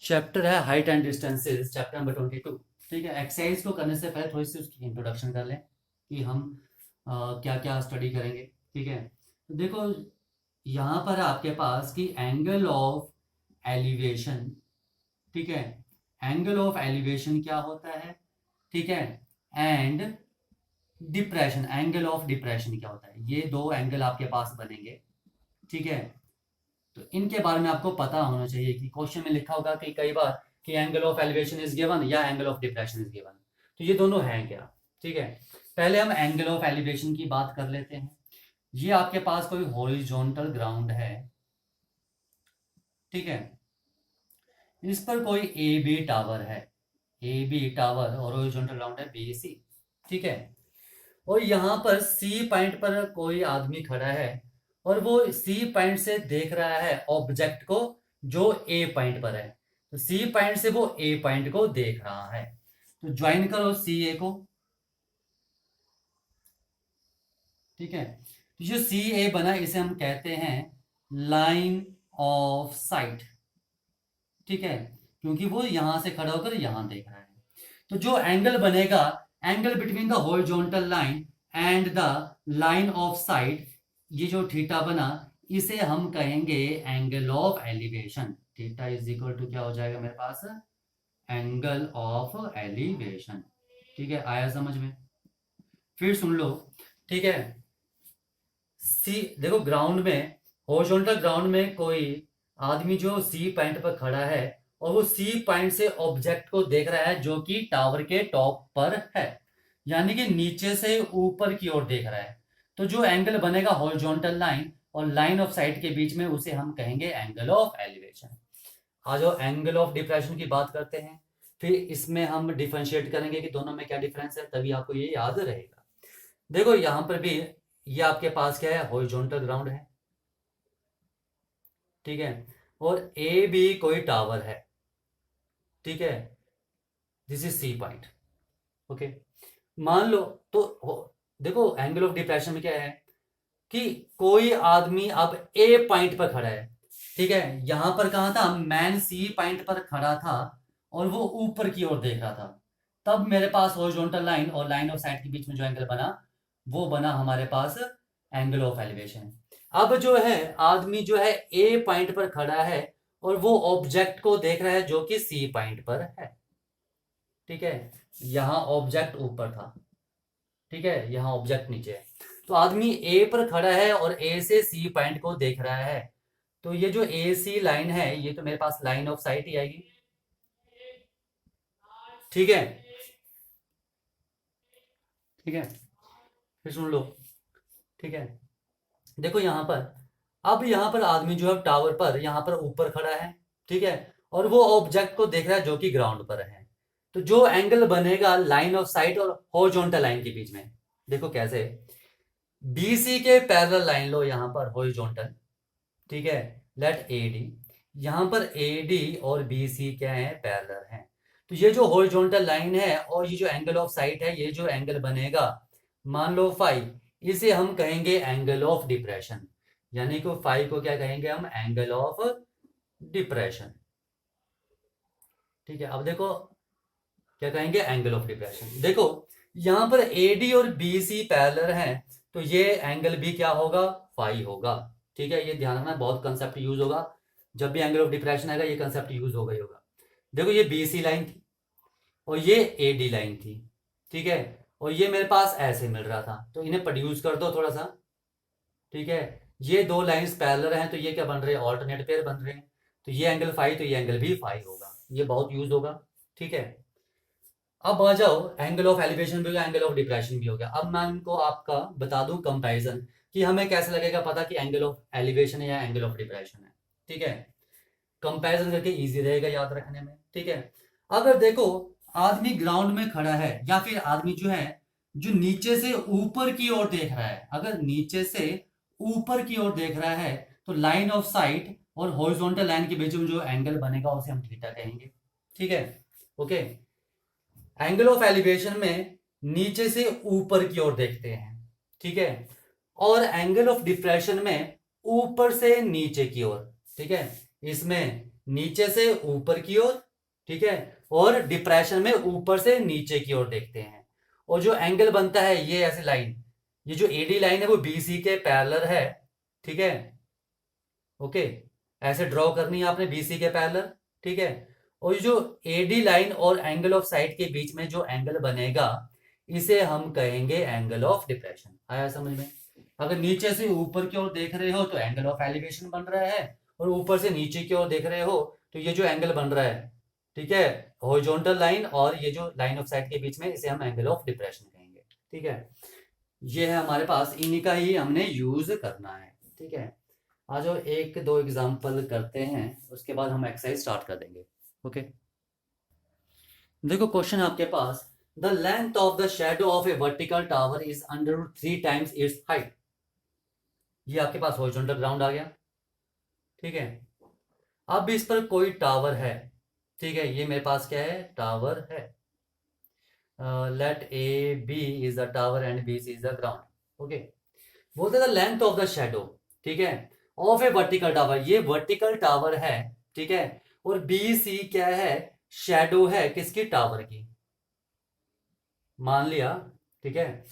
Chapter है height and distances, chapter number 22। ठीक है, एक्सरसाइज को करने से पहले थोड़ी सी उसकी इंट्रोडक्शन कर लें कि हम क्या क्या स्टडी करेंगे। ठीक है, तो देखो यहाँ पर आपके पास कि एंगल ऑफ एलिवेशन। ठीक है, एंगल ऑफ एलिवेशन क्या होता है। ठीक है, and depression, angle of depression क्या होता है। ये दो एंगल आपके पास बनेंगे। ठीक है, तो इनके बारे में आपको पता होना चाहिए कि क्वेश्चन में लिखा होगा कि कई बार कि angle of elevation is given या angle of depression is given, तो ये दोनों हैं क्या। ठीक है, पहले हम एंगल ऑफ एलिवेशन की बात कर लेते हैं। ये आपके पास कोई हॉरिजॉन्टल ग्राउंड है। ठीक है, इस पर कोई ए बी टावर है, ए बी टावर और हॉरिजॉन्टल ग्राउंड है बी सी। ठीक है, और यहाँ पर सी पॉइंट पर कोई आदमी खड़ा है और वो सी पॉइंट से देख रहा है ऑब्जेक्ट को जो ए पॉइंट पर है। तो सी पॉइंट से वो ए पॉइंट को देख रहा है, तो ज्वाइन करो सी ए को। ठीक है, तो जो सी ए बना इसे हम कहते हैं लाइन ऑफ साइट। ठीक है, क्योंकि वो यहां से खड़ा होकर यहां देख रहा है। तो जो एंगल बनेगा, angle between the horizontal line and the line of sight, ये जो थीटा बना इसे हम कहेंगे angle of elevation. Theta is equal to क्या हो जाएगा मेरे पास, एंगल ऑफ एलिवेशन। ठीक है, आया समझ में। फिर सुन लो। ठीक है, सी देखो ग्राउंड में, हॉरिजॉन्टल ग्राउंड में कोई आदमी जो सी पॉइंट पर खड़ा है और वो सी पॉइंट से ऑब्जेक्ट को देख रहा है जो कि टावर के टॉप पर है, यानी कि नीचे से ऊपर की ओर देख रहा है। तो जो एंगल बनेगा हॉरिजॉन्टल लाइन और लाइन ऑफ साइट के बीच में उसे हम कहेंगे एंगल ऑफ एलिवेशन। आज एंगल ऑफ डिप्रेशन की बात करते हैं, फिर इसमें हम डिफरेंशिएट करेंगे कि दोनों में क्या डिफरेंस है, तभी आपको ये याद रहेगा। देखो यहां पर भी ये आपके पास क्या है, हॉरिजॉन्टल ग्राउंड है। ठीक है, और ए बी कोई टावर है। ठीक है, this is C point. Okay, मान लो तो देखो एंगल ऑफ डिप्रेशन में क्या है कि कोई आदमी अब ए पॉइंट पर खड़ा है। ठीक है, यहां पर कहा था मैन सी पॉइंट पर खड़ा था और वो ऊपर की ओर देख रहा था। तब मेरे पास हॉरिजॉन्टल लाइन और लाइन ऑफ साइट के बीच में जो एंगल बना वो बना हमारे पास एंगल ऑफ एलिवेशन। अब जो है आदमी जो है ए पॉइंट पर खड़ा है और वो ऑब्जेक्ट को देख रहा है जो कि सी पॉइंट पर है। ठीक है, यहां ऑब्जेक्ट ऊपर था। ठीक है, यहाँ ऑब्जेक्ट नीचे है। तो आदमी ए पर खड़ा है और ए से सी पॉइंट को देख रहा है। तो ये जो ए सी लाइन है ये तो मेरे पास लाइन ऑफ साइट ही आएगी। ठीक है, ठीक है, फिर सुन लो। ठीक है, देखो यहां पर, अब यहां पर आदमी जो है टावर पर यहां पर ऊपर खड़ा है। ठीक है, और वो ऑब्जेक्ट को देख रहा है जो कि ग्राउंड पर है। तो जो एंगल बनेगा लाइन ऑफ साइट और हॉरिजॉन्टल लाइन के बीच में, देखो कैसे, बीसी के पैरेलल लाइन लो यहां पर हॉरिजॉन्टल। ठीक है, लेट ए डी, यहां पर ए डी और बी सी क्या है, पैरेलल हैं। तो ये जो हॉरिजॉन्टल लाइन है और ये जो एंगल ऑफ साइट है, ये जो एंगल बनेगा मान लो फाइव, इसे हम कहेंगे एंगल ऑफ डिप्रेशन। यानी कि फाइव को क्या कहेंगे हम, एंगल ऑफ डिप्रेशन। ठीक है, अब देखो क्या कहेंगे, एंगल ऑफ डिप्रेशन। देखो यहां पर ए डी और बी सी पैरेलल हैं, तो ये एंगल भी क्या होगा, फाइव होगा। ठीक है, ये ध्यान रखना, बहुत कंसेप्ट यूज होगा जब भी एंगल ऑफ डिप्रेशन आएगा, ये कंसेप्ट यूज होगा ही होगा। देखो ये बी सी लाइन थी और ये ए डी लाइन थी। ठीक है, और ये मेरे पास ऐसे मिल रहा था, तो इन्हें प्रोड्यूस कर दो थोड़ा सा। ठीक है, ये दो लाइंस पैरेलल हैं तो ये क्या बन रहे हैं, ऑल्टरनेट पेयर बन रहे हैं। तो ये एंगल फाइव, तो ये एंगल भी फाइव होगा, ये बहुत यूज होगा। ठीक है, अब आ जाओ, एंगल ऑफ एलिवेशन भी हो गया, एंगल ऑफ डिप्रेशन भी हो गया। अब मैं इनको आपका बता दूं कंपैरिजन कि हमें कैसे लगेगा पता कि एंगल ऑफ एलिवेशन है या एंगल ऑफ डिप्रेशन है। ठीक है, कंपैरिजन करके इजी रहेगा याद रखने में। ठीक है, अगर देखो आदमी ग्राउंड में खड़ा है या फिर आदमी जो है जो नीचे से ऊपर की ओर देख रहा है, अगर नीचे से ऊपर की ओर देख रहा है तो लाइन ऑफ साइट और हॉरिजॉन्टल लाइन के बीच में जो एंगल बनेगा उसे हम थीटा कहेंगे। ठीक है, ओके। एंगल ऑफ एलिवेशन में नीचे से ऊपर की ओर देखते हैं। ठीक है, और एंगल ऑफ डिप्रेशन में ऊपर से नीचे की ओर। ठीक है, इसमें नीचे से ऊपर की ओर, ठीक है, और डिप्रेशन में ऊपर से नीचे की ओर देखते हैं। और जो एंगल बनता है ये ऐसी लाइन, ये जो एडी लाइन है वो बीसी के पैरेलल है, ठीक है, ओके, ऐसे ड्रॉ करनी है आपने बीसी के पैरेलल, ठीक है। और ये जो एडी लाइन और एंगल ऑफ साइड के बीच में जो एंगल बनेगा इसे हम कहेंगे एंगल ऑफ डिप्रेशन। आया समझ में? अगर नीचे से ऊपर की ओर देख रहे हो तो एंगल ऑफ एलिवेशन बन रहा है, और ऊपर से नीचे की ओर देख रहे हो तो ये जो एंगल बन रहा है, ठीक है, हॉरिजॉन्टल लाइन और ये जो लाइन ऑफ साइड के बीच में, इसे हम एंगल ऑफ डिप्रेशन कहेंगे, ठीक है। ये है हमारे पास, इन्हीं का ही हमने यूज करना है, ठीक है। आज जो एक दो एग्जांपल करते हैं उसके बाद हम एक्सरसाइज स्टार्ट कर देंगे, ओके। देखो क्वेश्चन आपके पास, the length of the shadow of a vertical tower is under 3 times its height. ये आपके पास हॉरिजॉन्टल ग्राउंड आ गया, ठीक है। अब इस पर कोई टावर है, ठीक है, ये मेरे पास क्या है, टावर है। Let A B is the tower and B C is the ground, okay. बोलते हैं the length of the shadow, ठीक है, ऑफ ए वर्टिकल टावर, ये वर्टिकल टावर है, ठीक है, और बी सी क्या है, शेडो है किसकी, टावर की, मान लिया, ठीक है।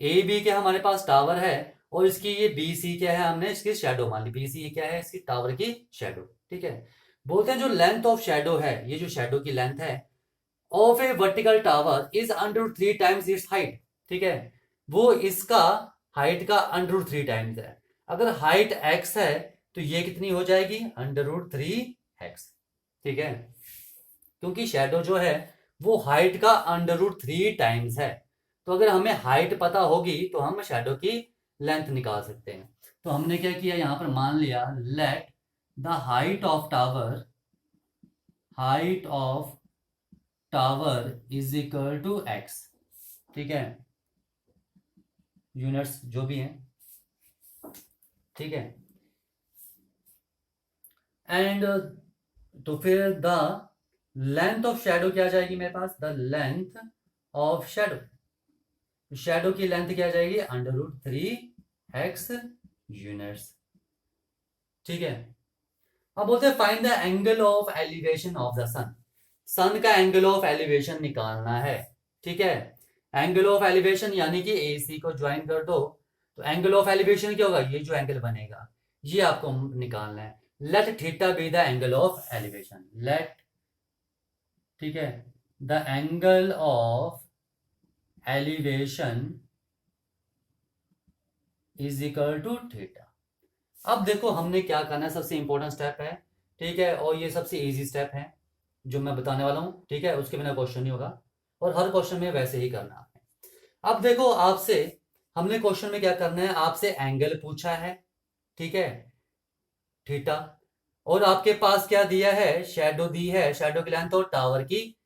ए बी क्या हमारे पास टावर है, और इसकी ये बी सी क्या है, हमने इसकी शेडो मान ली, बी सी क्या है, इसकी टावर की शेडो, ठीक है। बोलते हैं जो लेंथ ऑफ शेडो है, ये जो शेडो की लेंथ है of a vertical tower is under 3 times its height, ठीक है, वो इसका हाइट का अंडर 3 टाइम्स है। अगर हाइट x है तो ये कितनी हो जाएगी, √3x, ठीक है, क्योंकि शेडो जो है वो हाइट का √3 टाइम्स है। तो अगर हमें हाइट पता होगी तो हम शेडो की लेंथ निकाल सकते हैं। तो हमने क्या किया, यहां पर मान लिया let the height of tower is equal to x, ठीक है, यूनिट्स जो भी हैं, ठीक है। एंड तो फिर द लेंथ ऑफ शेडो क्या जाएगी मेरे पास, the length of shadow, shadow की लेंथ क्या जाएगी, √3x यूनिट्स, ठीक है। अब बोलते हैं find the angle of elevation of the sun, sun का एंगल ऑफ एलिवेशन निकालना है, ठीक है। एंगल ऑफ एलिवेशन यानी कि ए सी को ज्वाइन कर दो, तो एंगल ऑफ एलिवेशन क्या होगा, ये जो एंगल बनेगा ये आपको निकालना है। Let theta be the angle of elevation, let, ठीक है, the angle of elevation is equal to theta. अब देखो हमने क्या करना है, सबसे इंपॉर्टेंट स्टेप है, ठीक है, और ये सबसे इजी स्टेप है जो मैं बताने वाला हूं, ठीक है, उसके बिना क्वेश्चन नहीं होगा, और हर क्वेश्चन में वैसे ही करना है। अब देखो आपसे हमने क्वेश्चन में क्या करना है, आपसे एंगल पूछा है, ठीक है, थीटा, और आपके पास क्या दिया है, शेडो दी है, शेडो की लेंथ और टावर की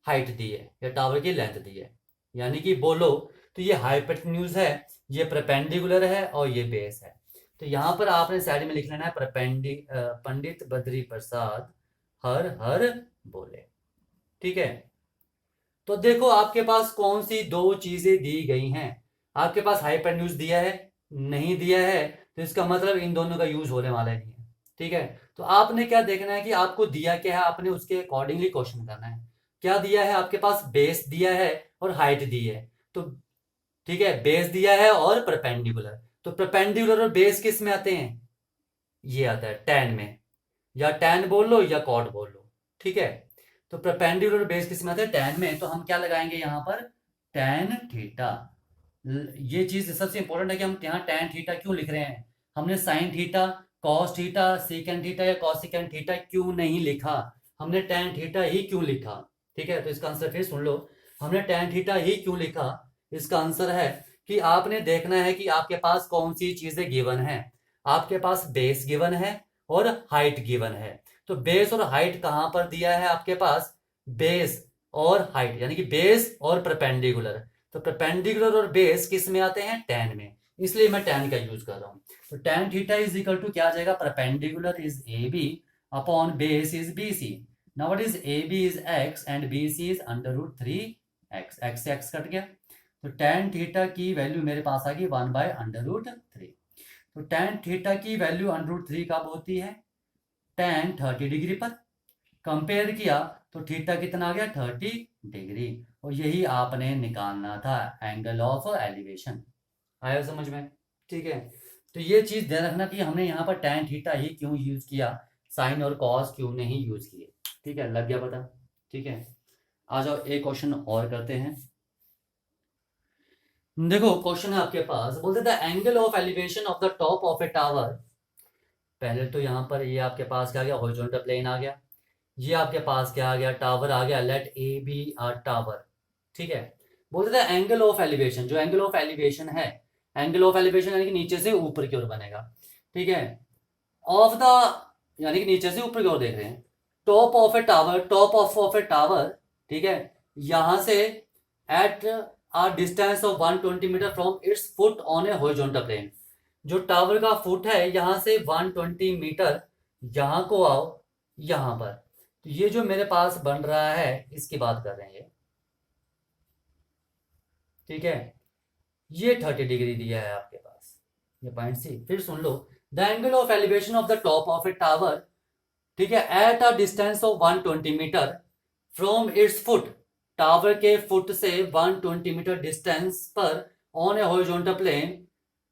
हाइट दी है या टावर की लेंथ दी है, यानी कि बोलो तो ये हाइपोटेन्यूज है, ये परपेंडिकुलर है और ये बेस है। तो यहां पर आपने साइड में लिख लेना है पंडित बद्री प्रसाद हर हर बोले, ठीक है। तो देखो आपके पास कौन सी दो चीजें दी गई हैं, आपके पास हाइपोटेन्यूज दिया है, नहीं दिया है, तो इसका मतलब इन दोनों का यूज होने वाला नहीं है, ठीक है। तो आपने क्या देखना है कि आपको दिया क्या है, आपने उसके अकॉर्डिंगली क्वेश्चन करना है। क्या दिया है आपके पास, बेस दिया है और हाइट दी है, तो ठीक है, बेस दिया है और परपेंडिकुलर, तो परपेंडिकुलर और बेस किस में आते हैं, ये आता है टैन में, या टैन बोल लो या कॉट बोल लो, ठीक है। तो परपेंडिकुलर बेस किस में आता है, टैन में, तो हम क्या लगाएंगे यहाँ पर, टैन थीटा। ये चीज सबसे इंपॉर्टेंट है कि हम यहाँ टैन थीटा क्यों लिख रहे हैं, हमने sine theta, cos theta, second theta या कॉसिकेंड थीटा क्यों नहीं लिखा, हमने टैन थीटा ही क्यों लिखा, ठीक है। तो इसका आंसर फिर सुन लो, हमने टैन थीटा ही क्यों लिखा, इसका आंसर है कि आपने देखना है कि आपके पास कौन सी चीजें गिवन है, आपके पास बेस गिवन है और हाइट गिवन है। तो बेस और हाइट कहां पर दिया है आपके पास, बेस और हाइट, यानी कि बेस और परपेंडिकुलर, तो परपेंडिकुलर और बेस किस में आते हैं, टैन में, इसलिए मैं टैन का यूज कर रहा हूं। तो tan theta is equal to क्या आ जाएगा, perpendicular is A B upon base is B C. Now what is A B is X and B C is √3x, X से एक्स कट गया, तो टैन थीटा की value मेरे पास आ गई 1/√3। तो टैन थीटा की वैल्यू √3 कब होती है, tan 30 डिग्री पर, कंपेयर किया तो थीटा कितना आ गया 30 डिग्री, और यही आपने निकालना था एंगल ऑफ एलिवेशन। आया समझ में? ठीक है, तो ये चीज ध्यान रखना कि हमने यहाँ पर tan थीटा ही क्यों यूज किया, साइन और कॉस क्यों नहीं यूज किए। ठीक है, लग गया पता? ठीक है, आ जाओ एक क्वेश्चन और करते हैं। देखो क्वेश्चन है आपके पास, बोलते the angle of elevation of the top of a tower. पहले तो यहाँ पर ये आपके पास क्या आ गया, हॉरिजॉन्टल प्लेन आ गया, ये आपके पास क्या आ गया, टावर आ गया, let A B are tower. ठीक है, बोलते थे एंगल ऑफ एलिवेशन, जो एंगल ऑफ एलिवेशन है, एंगल ऑफ एलिवेशन यानी कि नीचे से ऊपर की ओर बनेगा। ठीक है, ऑफ द, यानी कि नीचे से ऊपर की ओर देख रहे हैं, top of a tower, top of a tower. ठीक है, यहां से at a distance of 120 metre from its foot on a horizontal plane, जो टावर का फुट है यहां से 120 मीटर, यहां को आओ यहां पर, तो ये जो मेरे पास बन रहा है इसकी बात कर रहे हैं ये। ठीक है, ये 30 डिग्री दिया है आपके पास, ये पॉइंट सी। फिर सुन लो, the angle of elevation of the top of a tower, ठीक है, at a distance of 120 metre from its foot, tower के फुट से 120 मीटर डिस्टेंस पर ऑन ए हॉरिजॉन्टल प्लेन।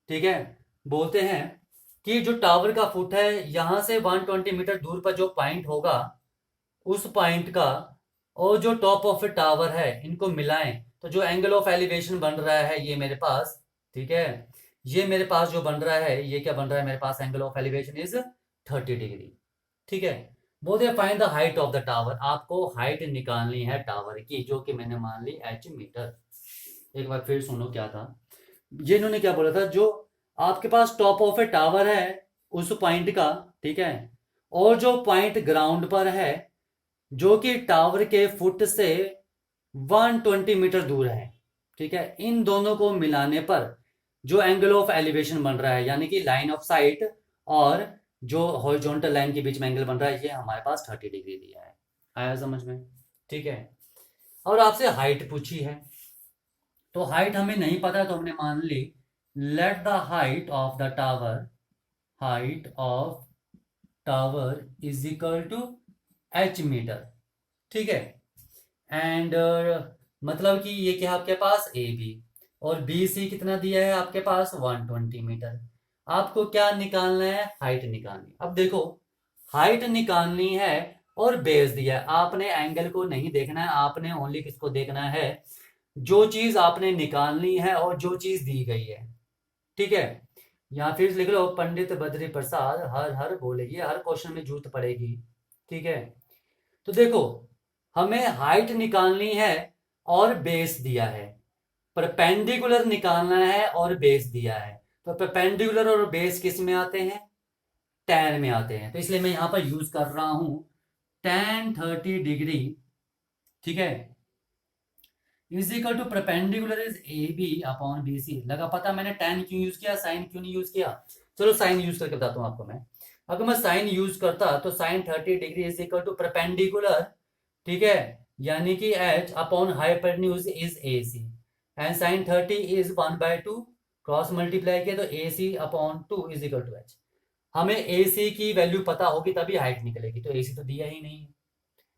ठीक है, बोलते हैं कि जो टावर का फुट है यहां से 120 मीटर दूर पर जो पॉइंट होगा, उस पॉइंट का और जो टॉप ऑफ टावर है इनको मिलाएं तो जो एंगल ऑफ एलिवेशन बन रहा है ये मेरे पास। ठीक है, ये मेरे पास जो बन रहा है ये क्या बन रहा है मेरे पास, angle of elevation is 30 degree. ठीक है, बोलते हैं find the height of the tower, आपको हाइट निकालनी है टावर की, जो कि मैंने मान ली h मीटर। एक बार फिर सुनो क्या था, ये इन्होंने क्या बोला था, जो आपके पास टॉप ऑफ ए टावर है उस पॉइंट का, ठीक है, और जो पॉइंट ग्राउंड पर है जो कि टावर के फुट से 120 मीटर दूर है। ठीक है, इन दोनों को मिलाने पर जो एंगल ऑफ एलिवेशन बन रहा है, यानी कि लाइन ऑफ साइट और जो हॉरिजॉन्टल लाइन के बीच में एंगल बन रहा है, ये हमारे पास 30 डिग्री दिया है। आया समझ में? ठीक है, और आपसे हाइट पूछी है, तो हाइट हमें नहीं पता तो हमने मान ली let the height of the tower, height of tower is equal to h metre. ठीक है, एंड मतलब कि ये क्या आपके पास ए बी, और बी सी कितना दिया है आपके पास 120 मीटर। आपको क्या निकालना है, हाइट निकालनी। अब देखो हाइट निकालनी है और बेस दिया है, आपने एंगल को नहीं देखना है, आपने ओनली किसको देखना है, जो चीज आपने निकालनी है और जो चीज दी गई है। ठीक है, यहाँ फिर लिख लो, पंडित बद्री प्रसाद हर हर बोलेगी, हर क्वेश्चन में जरूरत पड़ेगी। ठीक है, तो देखो हमें हाइट निकालनी है और बेस दिया है, परपेंडिकुलर निकालना है और बेस दिया है, तो परपेंडिकुलर और बेस किस में आते हैं, tan में आते हैं, तो इसलिए मैं यहां पर यूज कर रहा हूं tan 30 डिग्री। ठीक है, is equal to perpendicular is A B upon B C. लगा पता मैंने tan क्यों यूज किया, साइन क्यों नहीं यूज किया? चलो साइन यूज करके बताता हूं आपको मैं। अगर मैं साइन यूज करता तो sine 30 degree is equal to perpendicular, ठीक है, यानी कि h upon hypotenuse is A C, and sine 30 is 1/2, cross multiply किया तो A C upon 2 is equal to h। हमें ए सी की वैल्यू पता होगी तभी हाइट निकलेगी, तो ए सी तो दिया ही नहीं है,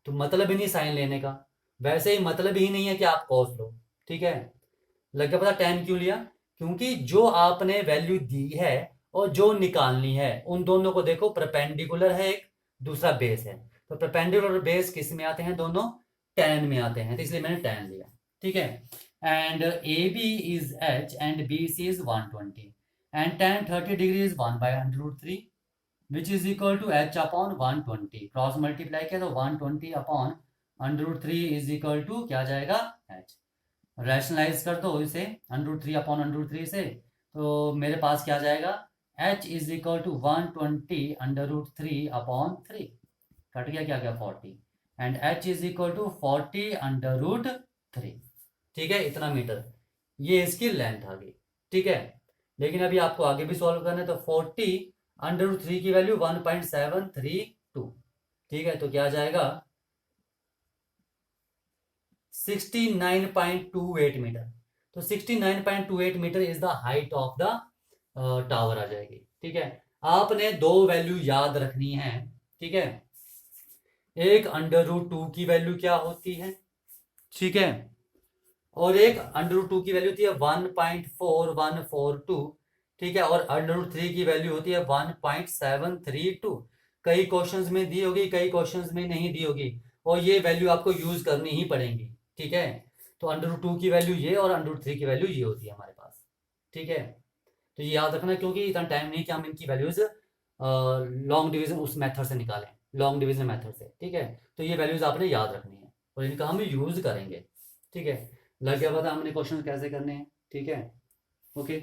तो मतलब ही नहीं साइन लेने का, वैसे ही मतलब ही नहीं है कि आप कॉस लो। ठीक है, लग गया पता tan क्यों लिया, क्योंकि जो आपने वैल्यू दी है और जो निकालनी है उन दोनों को देखो, परपेंडिकुलर है एक, दूसरा बेस है, तो परपेंडिकुलर और बेस किस में आते हैं, दोनों tan में आते हैं, तो इसलिए मैंने tan लिया। ठीक है, and A B is h and B C is 120, and tan 30 degree is 1/√3 which is equal to h upon 120, cross multiply किया तो 120 अपॉन √3 इज इक्वल टू क्या जाएगा, h। रैशनलाइज कर दो इसे √3 अपॉन √3 से, तो मेरे पास क्या जाएगा, h is equal to 120 √3 upon 3, cut गया क्या गया 40, and h is equal to 40 √3। ठीक है, इतना मीटर ये इसकी लेंथ आ गई। ठीक है, लेकिन अभी आपको आगे भी सॉल्व करना है, तो 40 √3 की वैल्यू 1.732। ठीक है, तो क्या जाएगा 69.28 मीटर, तो 69.28 metre is the height of the tower आ जाएगी। ठीक है, आपने दो वैल्यू याद रखनी है। ठीक है। एक अंडर रूट 2 की वैल्यू क्या होती है, ठीक है, और एक अंडर रूट 2 की वैल्यू होती है 1.4142, ठीक है, और अंडर रूट 3 की वैल्यू होती है 1.732। कई क्वेश्चंस में दी होगी, कई क्वेश्चंस में नहीं दी होगी, और ये वैल्यू आपको यूज करनी ही पड़ेंगी, ठीक है। तो अंडर रूट 2 की वैल्यू ये और अंडर रूट 3 की वैल्यू ये होती है हमारे पास, ठीक है। तो ये याद रखना, क्योंकि इतना टाइम नहीं कि हम इनकी वैल्यूज लॉन्ग डिवीजन उस मेथड से निकालें, लॉन्ग डिवीजन मेथड से, ठीक है। तो ये वैल्यूज आपने याद रखनी है और इनका हम यूज करेंगे, ठीक है। लग गया पता हमने क्वेश्चन कैसे करने हैं, ठीक है। ओके।